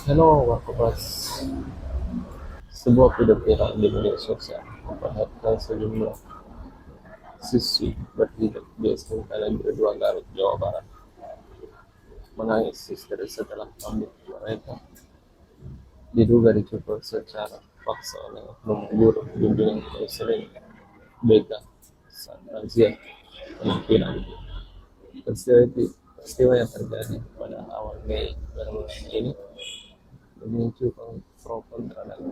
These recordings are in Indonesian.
Halo, Warkopers. Sebuah video viral di media sosial memperlihatkan sejumlah siswi berhidup di SMK Negeri 2 Garut, Jawa Barat, menangis histeris setelah rambut mereka diduga dicukur secara paksa oleh oknum guru bimbingan konseling BK saat razia penampilan. Peristiwa yang terjadi pada awal Mei baru ini memicu pro kontra dan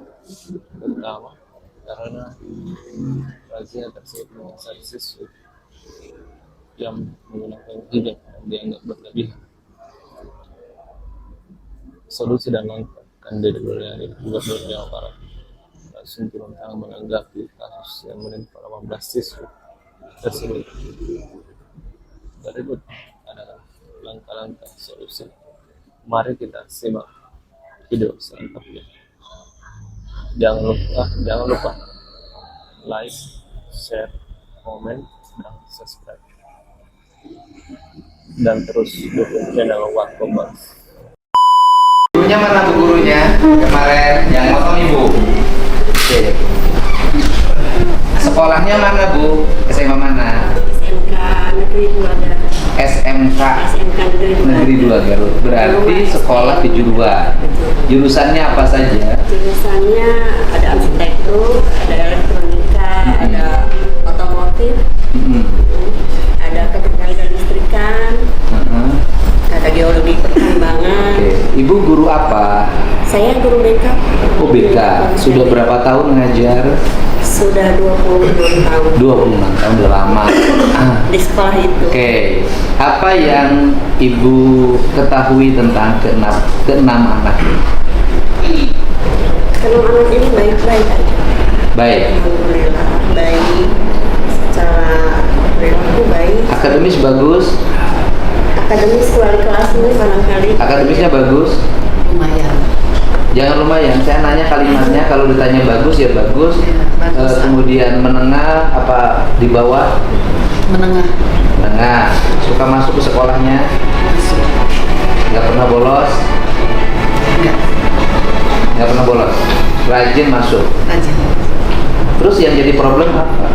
terutama karena razia tersebut menyasar siswi yang menggunakan hijab yang dianggap berlebihan. Solusi dan langkah kandidat dari Gubernur Jawa Barat langsung turun tangan menanggapi kasus yang menimpa 18 siswi tersebut. Berikut adalah langkah-langkah solusi. Mari kita simak video selengkapnya. Jangan lupa like, share, komen, dan subscribe. Dan terus dukung channel Warkopers. Gurunya mana bu gurunya? Kemarin yang motong ibu. Oke. Sekolahnya mana bu? SMA mana? SMK Negeri 2 Garut. SMK SMK Negeri 2 Garut. Berarti sekolah di Juruan. Jurusannya apa saja? Jurusannya ada arsitektur, ada elektronika, ada otomotif, ada keteknikan dan listrikan, ada geologi pertambangan. Oke. Ibu guru apa? Saya guru BK. Oh BK. Sudah berapa tahun ngajar? Sudah 26 tahun 26 tahun, udah lama. di sekolah itu. Oke, apa yang ibu ketahui tentang keenam anak ini? Kalau anak ini baik-baik aja. Baik. Alhamdulillah baik. Secara perilaku baik. Akademis bagus. Akademis wali kelas ini barangkali Akademisnya bagus. lumayan. Jangan lumayan. Saya nanya kalimatnya. Kalau ditanya bagus ya bagus. Bagus. Kemudian menengah apa di bawah? Menengah. Menengah. Suka masuk ke sekolahnya. Masuk. Nggak pernah bolos. Enggak. Nggak pernah bolos. Rajin masuk. Aja. Terus yang jadi problem apa?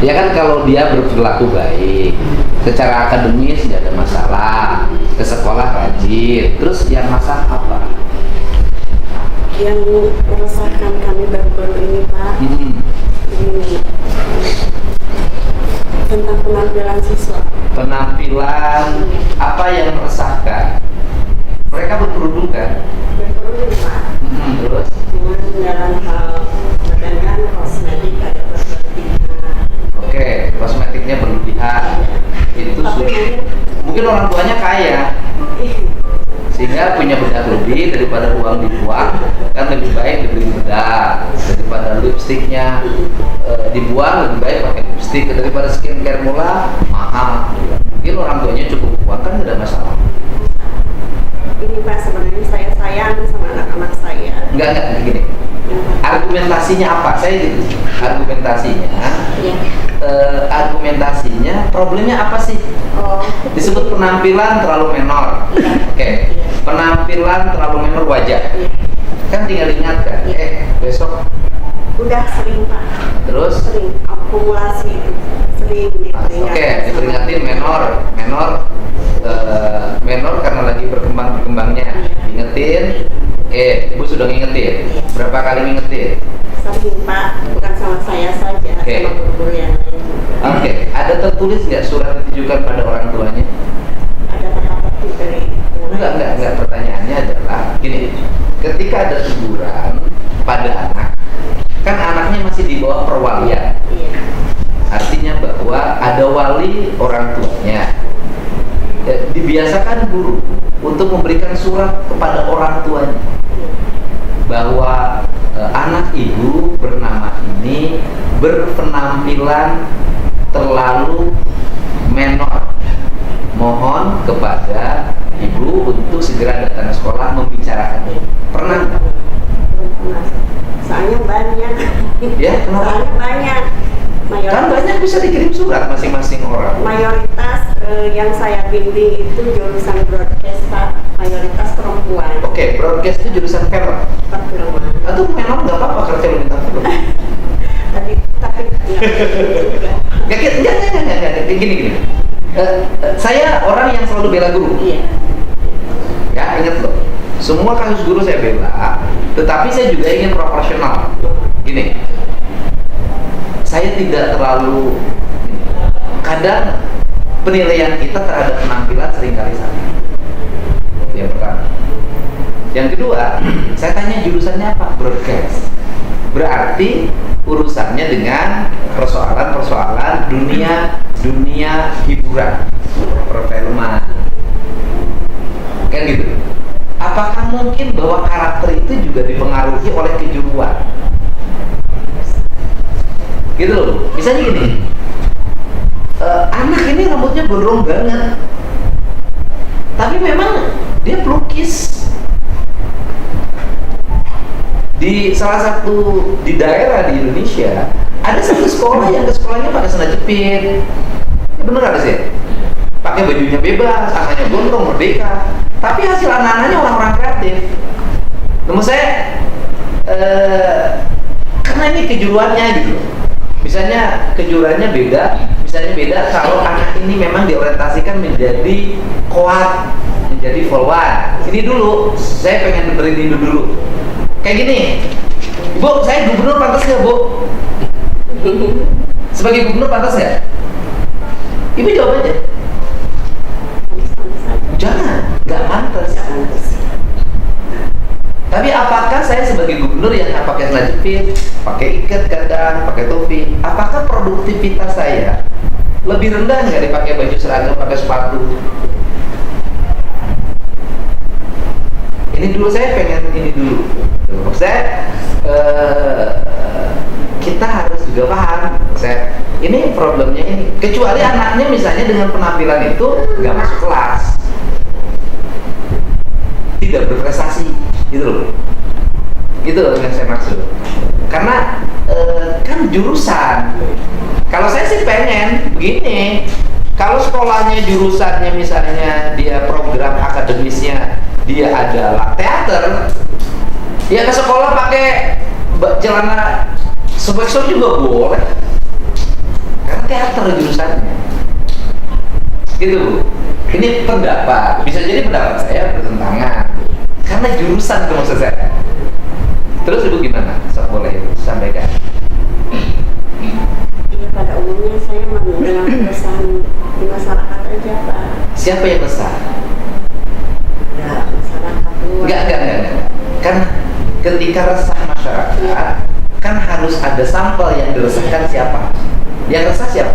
Ya kan kalau dia berperilaku baik, secara akademis tidak ada masalah, ke sekolah rajin, terus yang masalah apa? Yang meresahkan kami baru-baru ini Pak, ini tentang penampilan siswa. Penampilan apa yang meresahkan? Mereka berkerudung kan? Baru-baru ini Pak, Terus? dengan dalam hal badangan kosmetik ada berlebihan. Oke, kosmetiknya berlebihan. Itu mungkin orang tuanya kaya, sehingga punya bedak lebih daripada uang dibuang, kan lebih baik dibeli bedak daripada lipstiknya dibuang, lebih baik pakai lipstik daripada skincare murah mahal. Mungkin orang tuanya cukup uang, kan tidak masalah. Ini Pak, sebenarnya saya sayang sama anak-anak saya. Enggak gini. Argumentasinya apa? Argumentasinya Ya. Argumentasinya problemnya apa sih? Oh, Disebut penampilan terlalu menor. Oke. Penampilan terlalu menor wajar. iya. Kan tinggal ingatkan, besok Udah sering Pak, terus sering akumulasi itu, sering diperingatkan. diperingatin menor karena lagi berkembangnya. Ingetin, ibu sudah ngingetin. Berapa kali ngingetin? Sering Pak, bukan sama saya saja, Oke. sama guru-guru yang lain juga. Oke, ada tertulis nggak surat ditujukan pada orang tuanya? Ada teka-teki dari Enggak. Pertanyaannya adalah gini, ketika ada teguran pada anak, kan anaknya masih di bawah perwalian. Iya. Artinya bahwa ada wali orang tuanya. Ya, dibiasakan guru untuk memberikan surat kepada orang tuanya bahwa anak ibu bernama ini berpenampilan terlalu menor. Mohon kepada ibu untuk segera datang ke sekolah membicarakannya. Pernah nggak? Belum pernah. Soalnya banyak. Ya, kenapa? Soalnya banyak. Kan banyak bisa dikirim surat masing-masing orang. Mayoritas Yang saya bimbing itu jurusan broadcast Pak, mayoritas perempuan. Oke, broadcast itu jurusan film. Perfilman. Atau memang nggak apa-apa kerja minta film. tapi Nggak, gini. Saya orang yang selalu bela guru. iya. Ya, ingat loh. Semua kasus guru saya bela, tetapi saya juga ingin proporsional. Gini, saya tidak terlalu, kadang penilaian kita terhadap penampilan seringkali salah. Yang pertama. Yang kedua, saya tanya jurusannya apa? Broadcast. Berarti urusannya dengan persoalan-persoalan dunia hiburan, perfilman. Kan gitu. Apakah mungkin bahwa karakter itu juga dipengaruhi oleh kejuruan? Gitu loh. Misalnya gini, anak ini rambutnya gondrong banget, tapi memang dia pelukis. Di salah satu di daerah di Indonesia ada satu sekolah yang ke sekolahnya pakai sandal jepit. Ya bener ada sih. Pakai bajunya bebas, anaknya gondrong, merdeka. Tapi hasil anak-anaknya orang-orang kreatif. Namun saya karena ini kejuruannya gitu. Misalnya kejuruannya beda kalau anak ini memang diorientasikan menjadi koat, menjadi follower. Ini dulu, saya pengen beri dulu. Kayak gini, Bu, saya gubernur pantas nggak, Bu? Sebagai gubernur pantas nggak? Ibu jawab aja. Jangan, nggak pantas. Tapi apakah saya sebagai gubernur yang pakai sandal jepit, pakai ikat kadang, pakai topi, apakah produktivitas saya lebih rendah nggak dipakai baju seragam, pakai sepatu? Ini dulu saya pengen ini dulu. Kita harus juga paham. Ini problemnya ini. Kecuali anaknya misalnya dengan penampilan itu nggak masuk kelas, tidak berprestasi, gitu loh. Itu yang saya maksud. Karena kan jurusan. Kalau saya sih pengen begini. Kalau sekolahnya jurusannya misalnya dia program akademisnya dia adalah teater, ya ke sekolah pakai celana sebexor juga boleh, karena teater jurusannya. Gitu Bu. Ini pendapat, bisa jadi pendapat saya bertentangan, karena jurusan itu maksud saya. Terus Ibu gimana? Boleh sampaikan. Iya, pada umumnya saya mendengar keresahan di masyarakat aja Pak. Siapa yang resah? Ya, masyarakat luar. Enggak. Kan ketika resah masyarakat, kan harus ada sampel yang diresahkan siapa? Yang resah siapa?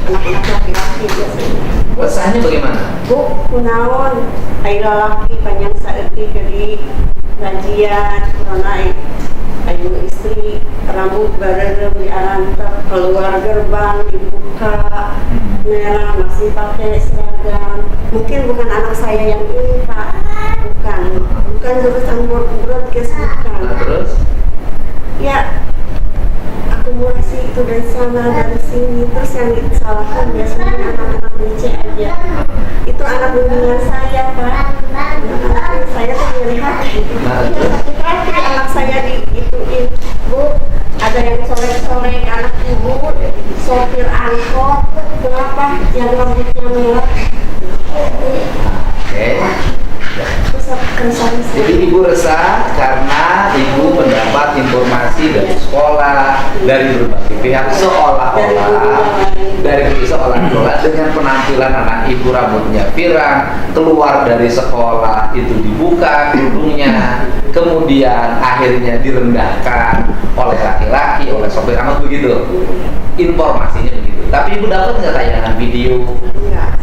Anak-anak laki-laki biasanya. Resahnya bagaimana? Bu, kunaon, ayo laki panjang saeutik jadi gajian, karena ayo istri rambut bareng diarantep keluar gerbang dibuka merah masih pakai seragam. Mungkin bukan anak saya yang ini Pak, bukan jurusan broadcast, bukan. Nah, terus? Ya, akumulasi itu dari sana dari sini, terus yang disalahkan biasanya anak-anak DC aja. Itu anak bimbingan saya Pak. Anak saya tuh melihat tapi anak saya digituin, Bu, ada yang colek-colek anak ibu, sopir angkot, kenapa yang rambutnya merah? Oke. Jadi Ibu resah karena Ibu mendapat informasi dari sekolah, dari berbagai pihak seolah-olah dengan penampilan anak Ibu rambutnya pirang, keluar dari sekolah itu dibuka kerudungnya, kemudian akhirnya direndahkan oleh laki-laki, oleh sopir angkot, begitu. Informasinya begitu. Tapi Ibu dapat nggak tayangan video? Enggak.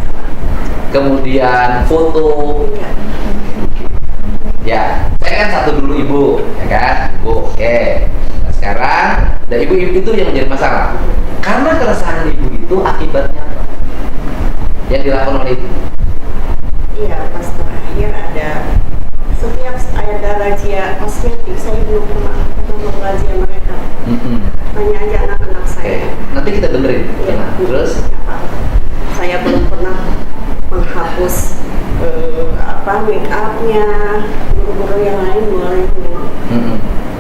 Kemudian foto? Ya, saya kan satu dulu Ibu, ya kan? Bu, oke. Nah, sekarang, Ibu itu yang menjadi masalah. Karena keresahan Ibu itu akibatnya apa? Yang dilakukan oleh Ibu? Iya, pas terakhir setiap ada razia kosmetik, saya belum pernah ketemu razia mereka. Tanya aja anak-anak saya. Oke, nanti kita dengerin. Ya, Terus? saya belum pernah anaknya guru-guru yang lain boleh Bu.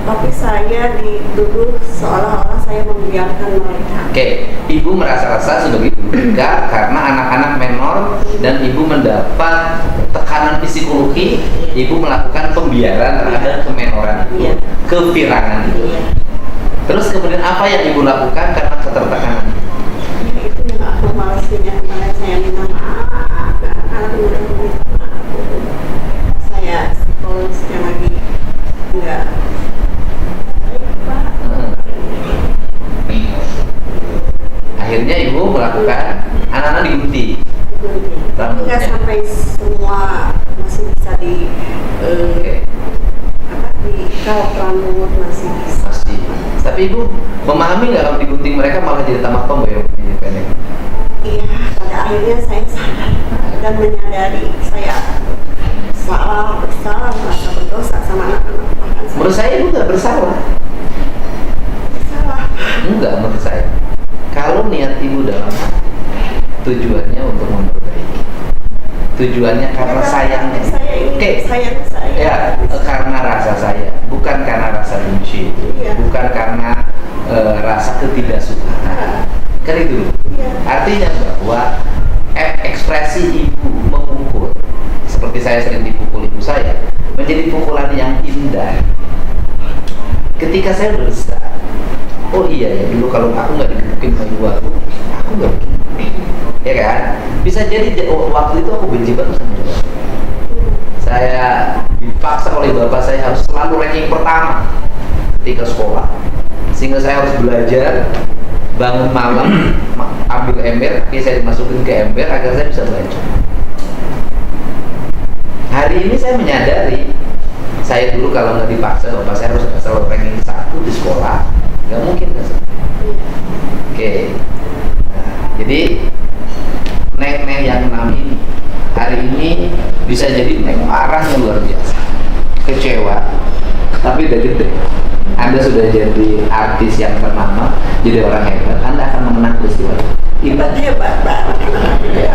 Tapi saya dituduh seolah-olah saya membiarkan mereka. Oke, ibu merasa resah sebagai ibu juga karena anak-anak menor dan ibu mendapat tekanan psikologi, ibu melakukan pembiaran terhadap kemenoran itu, Iya. kevirangan itu. Iya. Terus kemudian apa yang ibu lakukan karena ketertekanan? Ya, itu yang aku malesnya kemarin saya minta maaf. Anak muda minta maaf. Saya psikolognya lagi enggak baik Pak. Akhirnya ibu melakukan anak-anak digunting. Tapi nggak sampai semua masih bisa di Oke, di kalau rambut masih bisa. masih. Tapi ibu memahami nggak kalau digunting mereka malah jadi tambah tomboy jadi pendek? Iya, pada akhirnya saya sadar dan menyadari saya bersalah, merasa berdosa sama anak-anak. Bahkan saya Menurut saya ibu nggak bersalah. bersalah. Enggak, menurut saya kalau niat ibu dalam hati, tujuannya untuk memperbaiki, tujuannya karena sayang. Saya ini Oke. sayang saya. Ya, karena rasa saya, bukan karena rasa benci, Iya. bukan karena rasa ketidaksukaan. Kan itu. Iya. Artinya bahwa ekspresi ibu memukul, seperti saya sering dipukul ibu saya, menjadi pukulan yang indah. Ketika saya udah besar, oh iya ya, dulu kalau aku nggak digebukin sama ibu aku nggak begini. Ya kan? Bisa jadi waktu itu aku benci banget sama ibu aku. Saya dipaksa oleh bapak saya harus selalu ranking pertama ketika sekolah, sehingga saya harus belajar, bangun malam, ambil ember, saya dimasukin ke ember agar saya bisa belajar. Hari ini saya menyadari, saya dulu kalau nggak dipaksa bapak saya harus selalu ranking 1 di sekolah, nggak mungkin kan? Oke. Nah, jadi neng-neng yang nami hari ini bisa jadi neng marahnya luar biasa, kecewa, tapi udah gede. Anda sudah jadi artis yang ternama, jadi orang hebat, Anda akan memenang peristiwa. Hebat banget. Ya.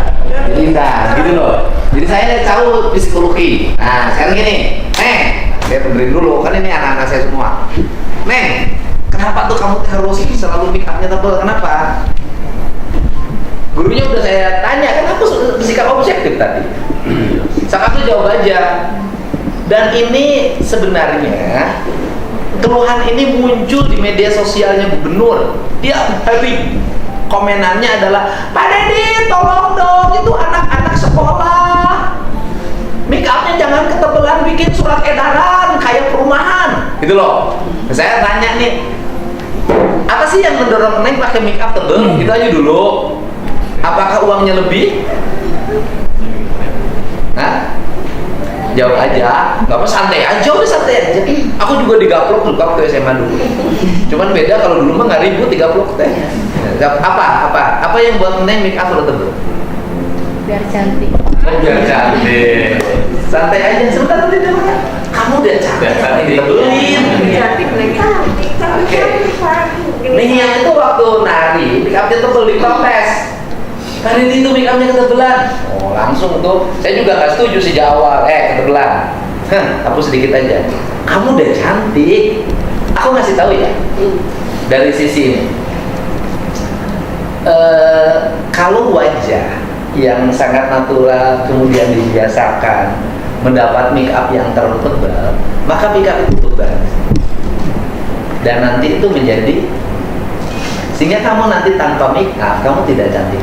Jadi indah, gitu loh. Jadi saya tahu psikologi. Nah, sekarang gini, Neng, saya dengerin dulu, kan ini anak-anak saya semua. Neng, kenapa tuh kamu harus selalu make up-nya tebal? Kenapa? Gurunya udah saya tanya, kan aku bersikap objektif tadi. Sama aku jawab aja. Dan ini sebenarnya keluhan ini muncul di media sosialnya gubernur. Dia hari komenannya adalah, Pak Deddy tolong dong, itu anak-anak sekolah make upnya jangan ketebelan, bikin surat edaran kayak perumahan gitu loh. Saya tanya nih, apa sih yang mendorong Neng pakai make up tebel? Gitu aja dulu. Apakah uangnya lebih? Hah? Jawab aja, nggak apa, santai aja, udah santai aja. Aku juga digaplok dulu waktu SMA dulu. Cuman beda kalau dulu mah nggak ribut digaplok teh. Apa yang buat Neng make up lo tebel? Biar cantik. Biar cantik. Santai aja, sebentar nanti dia makan. Kamu udah cantik, ditebelin. Cantik lagi. Oke. Nih yang itu waktu nari, make upnya tebel di kontes. Kali itu make upnya ketebelan. Oh langsung tuh, saya juga nggak setuju sejak awal. Ketebelan. Hapus sedikit aja. Kamu udah cantik. Aku ngasih tahu ya. Dari sisi ini. Kalau wajah yang sangat natural kemudian dibiasakan mendapat make up yang terlalu tebal, maka make up itu tebal. Dan nanti itu menjadi, sehingga kamu nanti tanpa make up kamu tidak cantik.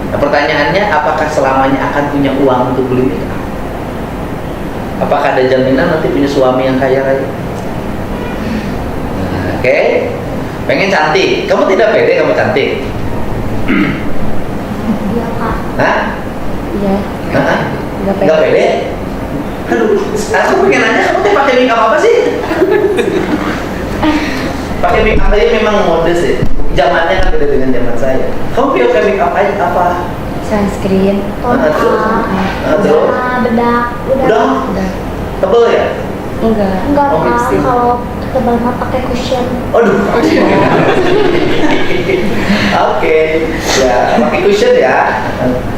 Nah, pertanyaannya, apakah selamanya akan punya uang untuk beli make up? Apakah ada jaminan nanti punya suami yang kaya raya? Nah, oke. Pengen cantik, kamu tidak pede kamu cantik? Iya kak. Hah? Iya. Hah? Nggak pede. Nggak pede? Aduh, aku pengen nanya, kamu tuh pakai make up apa sih? Pakai make up aja memang mode sih. Zamannya kan beda dengan zaman saya. Kamu pakai make up aja apa? Sunscreen. Terus? Bedak. Udah? Tebel ya? Enggak. Enggak Oh, Kak, lipstick. kalau tebal mah pakai cushion. Aduh. Oke. Ya, pakai cushion ya.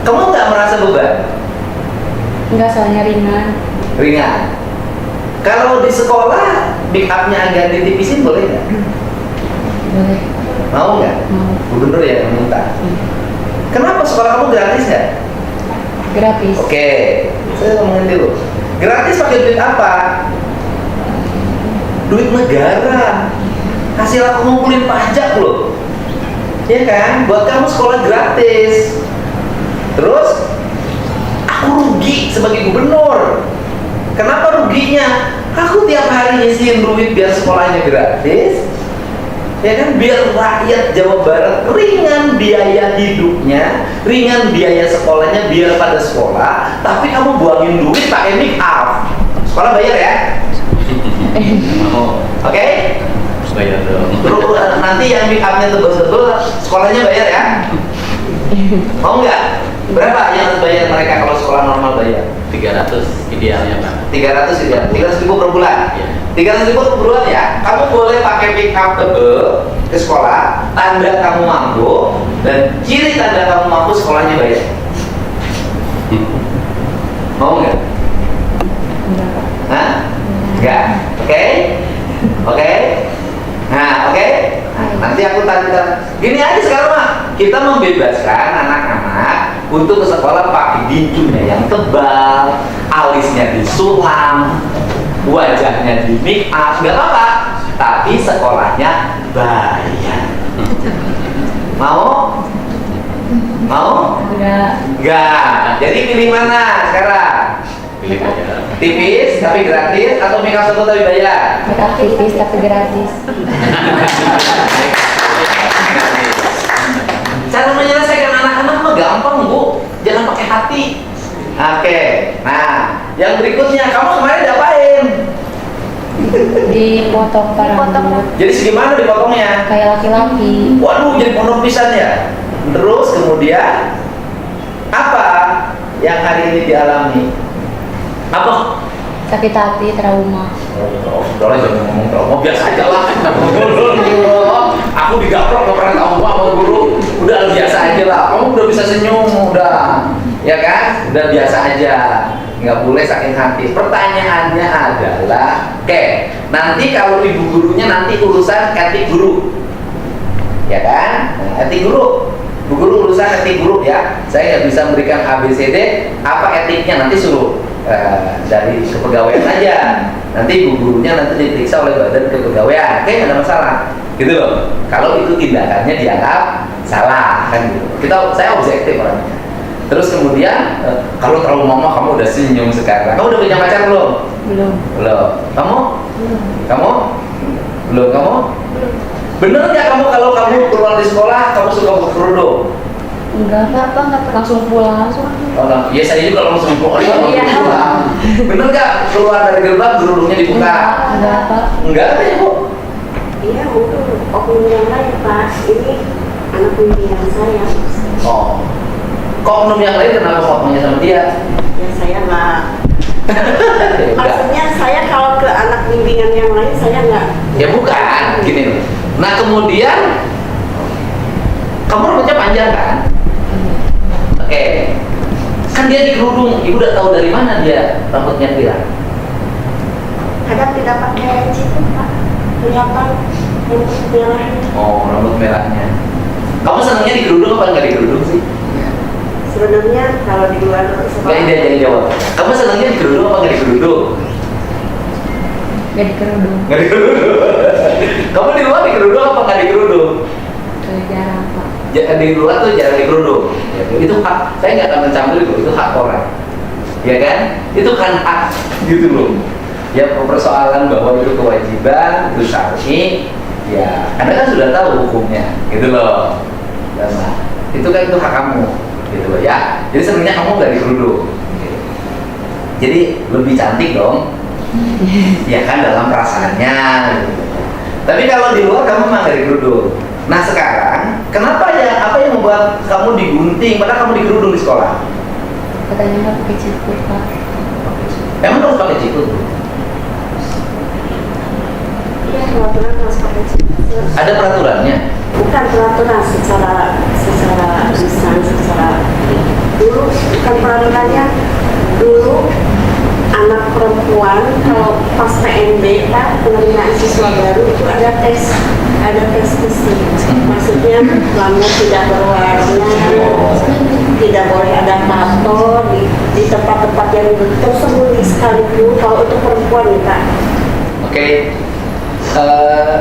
Kamu nggak merasa beban? Enggak, soalnya ringan. Ringan. Kalau di sekolah make upnya agak ditipisin boleh nggak? Boleh. Mau nggak? Mau. Gubernur ya yang minta. Kenapa sekolah kamu gratis nggak? Gratis. Oke, saya ngomongin dulu. Gratis pakai duit apa? Duit negara. Hasil aku ngumpulin pajak loh. Ya kan? Buat kamu sekolah gratis. Terus aku rugi sebagai gubernur. Kenapa ruginya? Aku tiap hari nyisihin duit biar sekolahnya gratis. Ya kan, biar rakyat Jawa Barat ringan biaya hidupnya, ringan biaya sekolahnya, biar pada sekolah. Tapi kamu buangin duit pakai make up. Sekolah bayar ya? Oke? Bayar dong. Terus nanti yang make upnya tebel-tebel, sekolahnya bayar ya? Mau nggak? Berapa yang harus bayar mereka kalau sekolah normal bayar? 300 idealnya Pak. 300 ya? 300 ribu per bulan? Iya. 300 ribu per bulan ya? Kamu boleh pakai make up tebel ke sekolah, tanda kamu mampu, dan ciri tanda kamu mampu sekolahnya bayar. Mau nggak? Enggak. Hah? Enggak? Oke? Oke? Nah, oke? Nah, nanti aku tanya. Gini aja sekarang mah, kita membebaskan anak-anak untuk ke sekolah pakai ginjunya yang tebal, alisnya disulam, wajahnya di make up, nggak apa-apa. Tapi sekolahnya bayar. Mau? Mau? Enggak. Enggak. Jadi pilih mana sekarang? Pilih aja. Tipis tapi gratis atau make up satu tapi bayar? Make up tipis tapi gratis. Cara menyelesaikan anak-anak mah gampang Bu, jangan pakai hati. Oke, nah yang berikutnya kamu kemarin diapain? Dipotong rambut. Jadi segimana dipotongnya? Kayak laki-laki. Waduh, jadi pondok pisan ya. Terus kemudian apa yang hari ini dialami? Apa? Sakit hati, trauma. Oh, udah lah jangan ngomong trauma, biasa aja lah. Aku digaplok gak pernah trauma sama guru. Udah biasa aja lah. Kamu udah bisa senyum, udah, ya kan? Udah biasa aja. Nggak boleh sakit hati. Pertanyaannya adalah, oke, nanti kalau ibu gurunya nanti urusan etik guru, ya kan? Nah, etik guru. Bu guru urusan etik guru ya. Saya nggak bisa memberikan ABCD. Apa etiknya nanti suruh dari kepegawaian aja. Nanti ibu gurunya nanti diperiksa oleh badan kepegawaian. Oke, nggak ada masalah. Gitu loh. Kalau itu tindakannya dianggap salah kan gitu. Saya objektif orangnya. Terus kemudian kalau terlalu mama kamu udah senyum sekarang. Kamu udah punya pacar belum? Belum. Belum. Kamu? Belum. Kamu? Belum. Kamu? Bener nggak kamu kalau kamu keluar di sekolah kamu suka berkerudung? Enggak. Enggak. Langsung pulang. Oh, nah, iya saya juga kalau langsung keluar Iya. Bener nggak keluar dari gerbang kerudungnya dibuka? Enggak, Pak. Enggak apa ya Bu? Iya, mungkin oknum yang lain Pak. Ini anak pimpinan saya. Oh, kok oknum yang lain kenapa ngomongnya sama dia? Ya saya nggak. Enggak. Maksudnya saya kalau ke anak bimbingan yang lain saya nggak. Ya bukan, gini loh. Nah kemudian kamu rambutnya panjang kan? Oke. Kan dia dikerudung, ibu udah tahu dari mana dia rambutnya pirang? Kadang tidak pakai cincin Pak. Kelihatan yang merahnya. Oh, rambut merahnya. Kamu senangnya dikerudung apa nggak dikerudung sih? Sebenarnya kalau di luar sekolah. Nggak, dia jangan jawab. Kamu senangnya dikerudung apa nggak dikerudung? Gak dikerudung. Nggak dikerudung. Kamu di luar dikerudung apa nggak dikerudung? Jarang, Pak. Di luar tuh jarang dikerudung. Ya, itu hak. Saya nggak akan mencampur itu hak orang. Ya kan? Itu kan hak gitu loh. Ya persoalan bahwa itu kewajiban, itu syar'i. Ya, Anda kan sudah tahu hukumnya, gitu loh. Nah, itu kan itu hak kamu, gitu loh ya. Jadi sebenarnya kamu nggak dikerudung. Jadi lebih cantik dong. Ya kan dalam perasaannya. Gitu. Tapi kalau di luar kamu mah nggak dikerudung. Nah sekarang, kenapa ya? Apa yang membuat kamu digunting? Padahal kamu dikerudung di sekolah? Katanya nggak pakai cikut, Pak. Emang harus pakai cikut? Iya, peraturan harus pakai cincin. Ada peraturannya? Bukan peraturan secara lisan, secara dulu bukan peraturannya dulu anak perempuan kalau pas PNB Pak, penerimaan siswa baru itu ada tes fisik. Maksudnya rambut tidak berwarna, tidak boleh ada tato di tempat-tempat yang tersembunyi sekalipun kalau untuk perempuan nih Pak. Oke.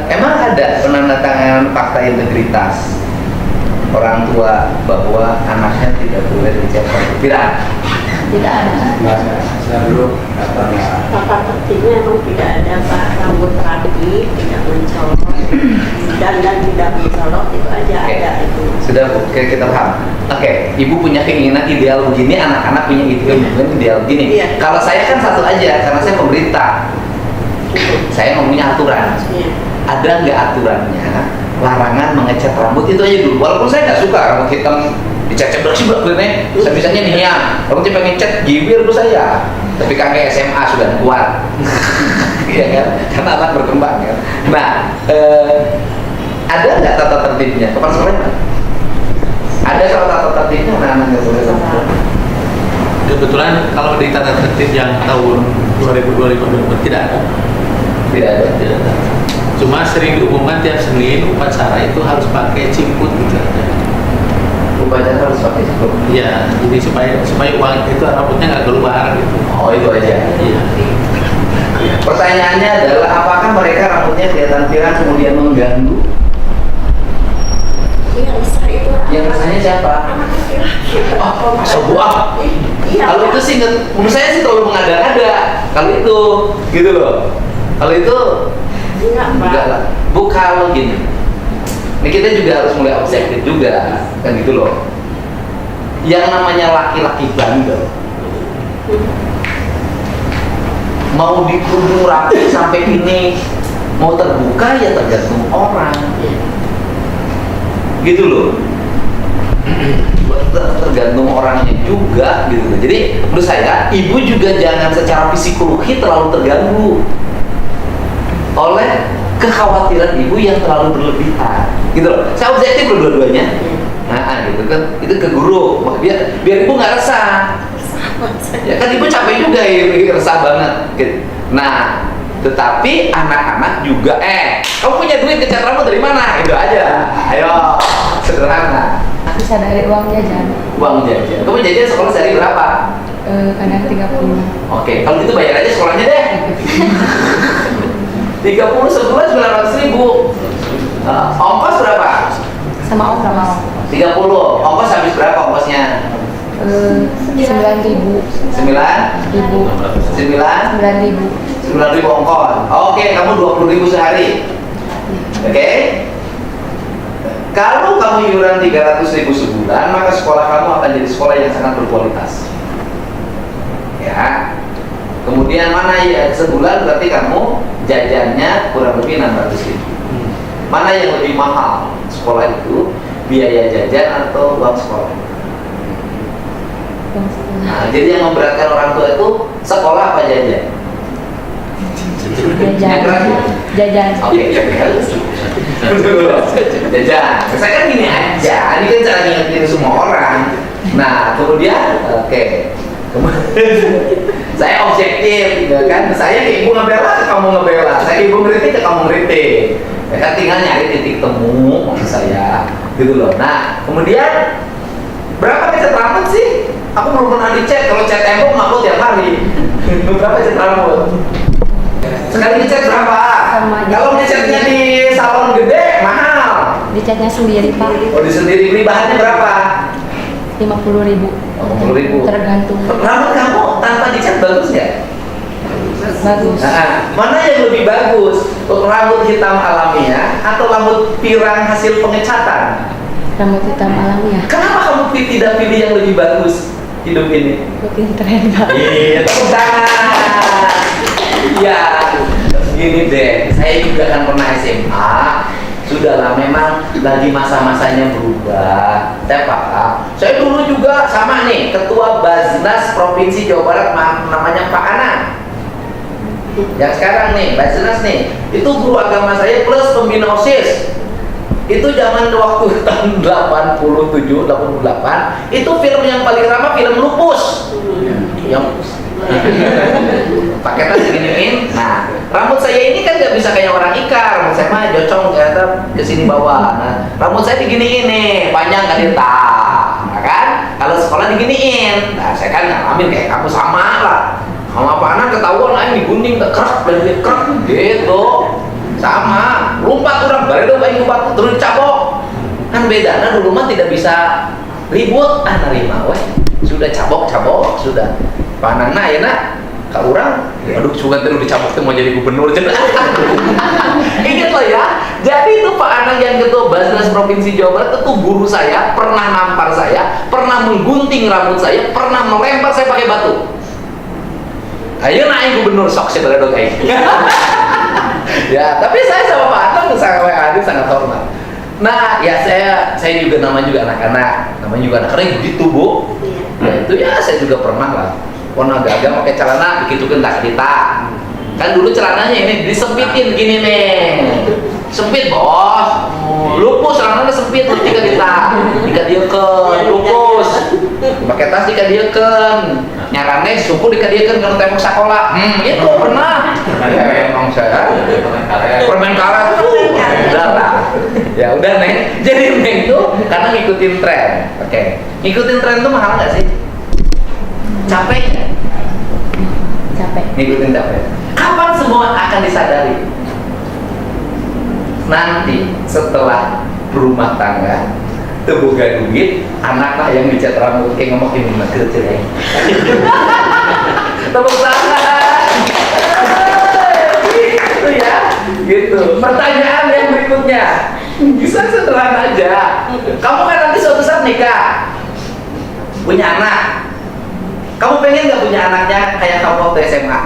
Emang ada penandatanganan fakta integritas orang tua bahwa anaknya tidak boleh dicap rambut pirang? Tidak ada. Saya dulu katanya Tata tertibnya memang tidak ada Pak, rambut rapi, tidak mencolok, dan tidak mencolok itu aja Oke. ada itu. Sudah oke, kita paham. Oke, ibu punya keinginan ideal begini, anak-anak punya ideal begini. Iya. Kalau saya kan satu aja, karena saya pemerintah. Saya mau punya aturan. Iya. Ada nggak aturannya larangan mengecat rambut itu aja dulu. Walaupun saya nggak suka rambut hitam dicat-cat bersih begini. Saya bisanya nih ya, rambutnya pengen cat gibir tuh saya. Tapi kakek SMA sudah kuat. Iya kan? Karena anak berkembang kan. Nah, ada nggak tata tertibnya? Kepala sekolahnya? Ada soal tata tertibnya anak-anak nggak boleh rambut. kebetulan kalau di tata tertib yang tahun 2025 tidak ada. Tidak ada. Tidak ada. Cuma sering diumumkan tiap Senin upacara itu harus pakai ciput gitu aja. Upacara harus pakai cukup. Iya, jadi supaya uang itu rambutnya nggak keluar gitu. Oh itu aja. Iya. Pertanyaannya adalah apakah mereka rambutnya kelihatan pirang kemudian mengganggu? Iya, resah itu. Yang rasanya siapa? Oh, sebuah. Iya. Kalau itu sih menurut saya sih terlalu mengada-ngada. Kalau itu gitu loh. Kalau itu Enggak, Pak. enggak lah. Bu kalau gini. Ini kita juga harus mulai objektif juga kan gitu loh. Yang namanya laki-laki bandel mau dikerudung rapi sampai ini mau terbuka ya tergantung orang gitu loh. Tergantung orangnya juga gitu loh. Jadi menurut saya ibu juga jangan secara psikologi terlalu terganggu oleh kekhawatiran ibu yang terlalu berlebihan gitu loh. Saya objektif loh dua-duanya. Nah gitu kan, itu ke guru biar ibu nggak resah. Ya kan ibu capek juga ya, resah banget gitu. Nah tetapi anak-anak juga kamu punya duit ngecat rambut dari mana? Itu aja, ayo sederhana. Bisa dari uang jajan. Uang jajan, kamu jajan sekolah sehari berapa? Kadang 30. Oke, kalau gitu bayar aja sekolahnya deh. 30 sebulan 900.000. Ongkos berapa? Sama ongkos. 30. Ongkos habis berapa ongkosnya? 9.000. 9.000 ongkos. Oke, kamu 20.000 sehari. Oke. Kalau kamu iuran 300.000 sebulan, maka sekolah kamu akan jadi sekolah yang sangat berkualitas. Ya. Kemudian mana ya sebulan berarti kamu jajannya kurang lebih 600.000. Mana yang lebih mahal sekolah itu, biaya jajan atau uang sekolah? Nah, jadi yang memberatkan orang tua itu sekolah apa jajan? Jajan. Oke, jajan. Saya kan gini aja, ini kan cara ngingetin semua orang. Nah, kemudian, oke. Saya objektif, ya kan? Saya ke ibu ngebela, ke kamu ngebela. Saya ibu ngeritik, ke kamu ngeritik. Ya kan tinggal nyari titik temu maksud saya, gitu loh. Nah, kemudian berapa cat rambut sih? Aku belum pernah dicat. Kalau cat tembok aku tiap hari. Berapa cat rambut? Sekali dicat berapa? Kalau dicatnya di salon gede mahal. Dicatnya sendiri Pak. Oh di sendiri, beli bahannya berapa? 50.000. 50.000. Tergantung. Rambut kamu tanpa dicat bagus nggak? Bagus. Nah, mana yang lebih bagus? Rambut hitam alamiah atau rambut pirang hasil pengecatan? Rambut hitam alamiah. Kenapa kamu tidak pilih yang lebih bagus hidup ini? Bikin tren Pak. Iya, tepuk tangan. Iya, gini deh, saya juga kan pernah SMA. Sudahlah, memang lagi masa-masanya berubah. Saya paham. Saya dulu juga sama nih, ketua Baznas Provinsi Jawa Barat namanya Pak Anang. Yang sekarang nih, Baznas nih, itu guru agama saya plus pembina OSIS. Itu zaman waktu tahun 87, 88, itu film yang paling ramah film Lupus. yang pakai tas diginiin. Nah, rambut saya ini kan nggak bisa kayak orang Ika, rambut saya mah jocong ke sini bawah. Nah, rambut saya diginiin nih, panjang kan ya kan? Kalau sekolah diginiin, nah saya kan ngalamin kayak kamu sama lah. Sama apa anak ketahuan aing digunting kerak dan kerak gitu. Sama, lompat orang baru aing lompat terus dicabok. Kan beda, nah dulu mah tidak bisa ribut, nerima weh. Sudah cabok sudah. Panangna ya nak, kak orang, aduh sugan terus dicabok tuh mau jadi gubernur aja. Ingat loh ya, jadi itu Pak Anang yang ketua Basnas Provinsi Jawa Barat itu guru saya, pernah nampar saya, pernah menggunting rambut saya, pernah melempar saya pakai batu. Ayo naik gubernur sok sih pada kayak. Ya, tapi saya sama Pak Anang sangat hormat. Nah, ya saya juga namanya juga anak-anak, namanya juga anak keren gitu Bu. Ya itu ya saya juga pernah lah. Pernah gagal pakai celana dikitukan tak kita. Kan dulu celananya ini disempitin gini nih. Sempit bos. Lupus celananya sempit ketika dikadieukeun lupus. Pakai tas dikadieukeun. Nyarane suku dikadieukeun kalau tembok sekolah. Itu pernah. Ya emang saya permen karet tuh. Udah lah. Ya udah Neng. Jadi Neng tuh karena ngikutin tren. Oke. Ngikutin tren tuh mahal nggak sih? Capek nggak? Capek. Ngikutin capek. Kapan semua akan disadari? Nanti setelah berumah tangga, terbuka duit, anaklah yang dicat rambut kayak ngomong ini mah kecil. Tepuk tangan. Gitu ya. Gitu. Pertanyaan yang berikutnya. Bisa sederhana aja. Kamu kan nanti suatu saat nikah, punya anak. Kamu pengen nggak punya anaknya kayak kamu waktu SMA?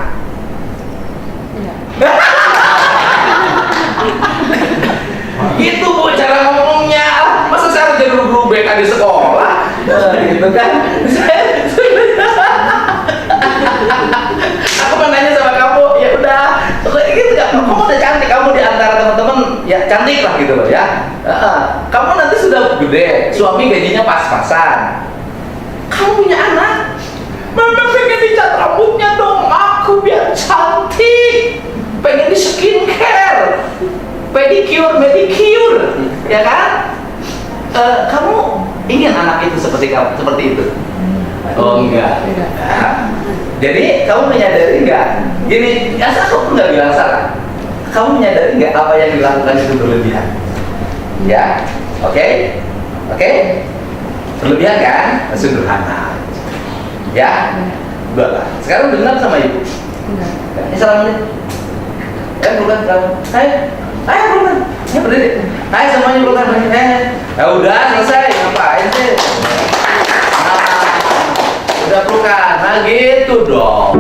Itu Bu cara ngomongnya. Masa saya harus jadi guru BK di sekolah? Gitu kan? Aku mau nanya sama kamu, ya udah, gitu kan? Kamu udah cantik, kamu di antara teman-teman ya cantik lah gitu loh ya. Kamu nanti sudah gede, suami gajinya pas-pasan. Kamu punya anak, Mama pengen dicat rambutnya dong, aku biar cantik. Pengen di skincare, pedicure, manicure, ya kan? Kamu ingin anak itu seperti kamu, seperti itu? Oh enggak. Jadi kamu menyadari nggak? Gini, asal aku nggak bilang salah. Kamu menyadari nggak apa yang dilakukan itu berlebihan? Ya, oke. Berlebihan kan? Sederhana. Ya, enggak lah. Sekarang dengar sama ibu. Enggak. Ini salam nih. Bukan kamu. Ayo bukan. Ya berdiri. Ayo semuanya bukan. Ya udah selesai. Ngapain sih? Udah bukan. Nah gitu dong.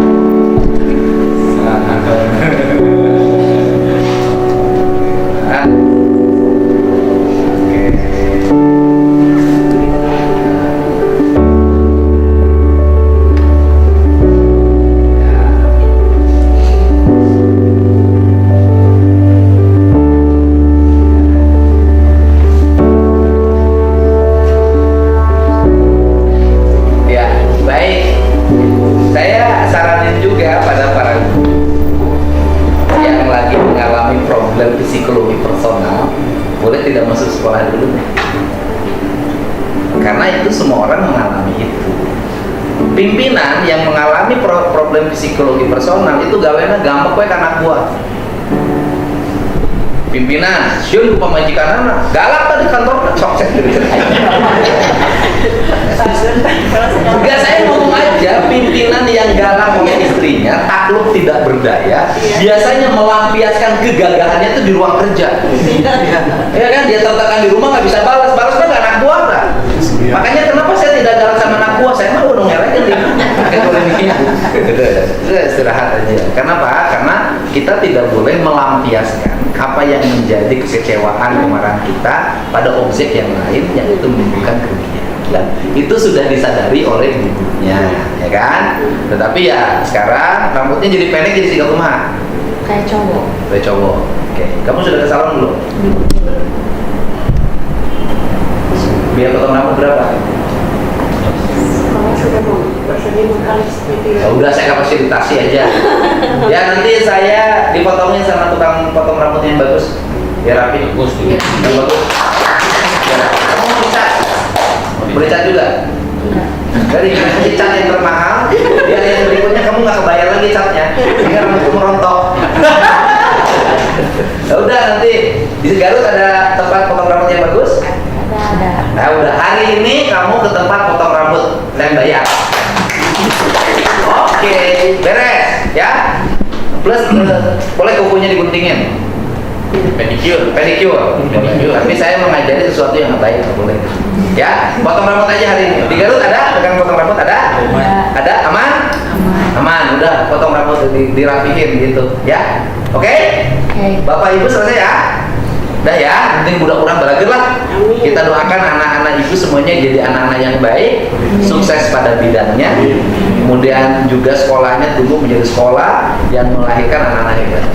Psikologi personal boleh tidak masuk sekolah dulu, karena itu semua orang mengalami itu. Pimpinan yang mengalami problem psikologi personal itu gawena gampang kue anak buah. Pimpinan siun lupa majikan anak galak tadi kantor sukses gitu. Enggak, saya ngomong aja, pimpinan yang galak sama istrinya, takluk tidak berdaya, biasanya melampiaskan kegagahannya itu di ruang kerja. Ya kan, dia tertekan di rumah nggak bisa balas kan nggak anak buah kan. Makanya kenapa saya tidak galak sama anak buah, saya mah udah ngelekin nih. Itu istirahat aja. Kenapa? Karena kita tidak boleh melampiaskan apa yang menjadi kekecewaan kemarahan kita pada objek yang lain yang itu menimbulkan kerugian. Dan itu sudah disadari oleh ibunya, ya kan? Tetapi ya sekarang rambutnya jadi pendek jadi siga kumaha? Kayak cowok. Kayak cowok. Oke, kamu sudah ke salon belum? Biar potong rambut berapa? Kalau sudah mau 5 kali seperti Ya itu. udah saya fasilitasi aja. Ya nanti saya dipotongin sama tukang potong rambut yang bagus. Ya rapi, bagus. Yang bagus. Ya, kamu mau cat? Boleh cat juga. Dari cat yang termahal, biar yang berikutnya kamu nggak kebayar lagi catnya, sehingga rambutku merontok. Ya udah nanti di Garut ada tempat potong rambut yang bagus. Ada. Nah udah hari ini kamu ke tempat potong rambut dan bayar. Oke, beres ya. Plus boleh kukunya diguntingin. Pedicure. Tapi saya mengajari sesuatu yang baik, nggak boleh. Ya, potong rambut aja hari ini. Di Garut ada, tukang potong rambut ada? Ada, aman? Aman, udah potong rambut dirapihin gitu, ya. Oke? Oke. Bapak Ibu selesai ya? Udah ya, penting mudah-mudahan berakhir lah. Amin. Kita doakan anak-anak ibu semuanya jadi anak-anak yang baik, sukses pada bidangnya. Kemudian juga sekolahnya tumbuh menjadi sekolah yang melahirkan anak-anak hebat.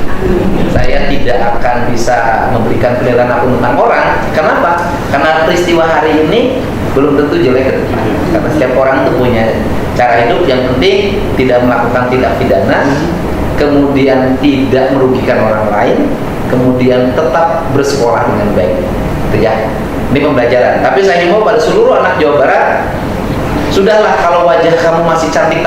Saya tidak akan bisa memberikan penilaian apa tentang orang. Kenapa? Karena peristiwa hari ini belum tentu jelek ke depan. Karena setiap orang itu punya cara hidup. Yang penting tidak melakukan tindak pidana, kemudian tidak merugikan orang lain, kemudian tetap bersekolah dengan baik. Itu ya. Ini pembelajaran. Tapi saya himbau pada seluruh anak Jawa Barat, sudahlah kalau wajah kamu masih cantik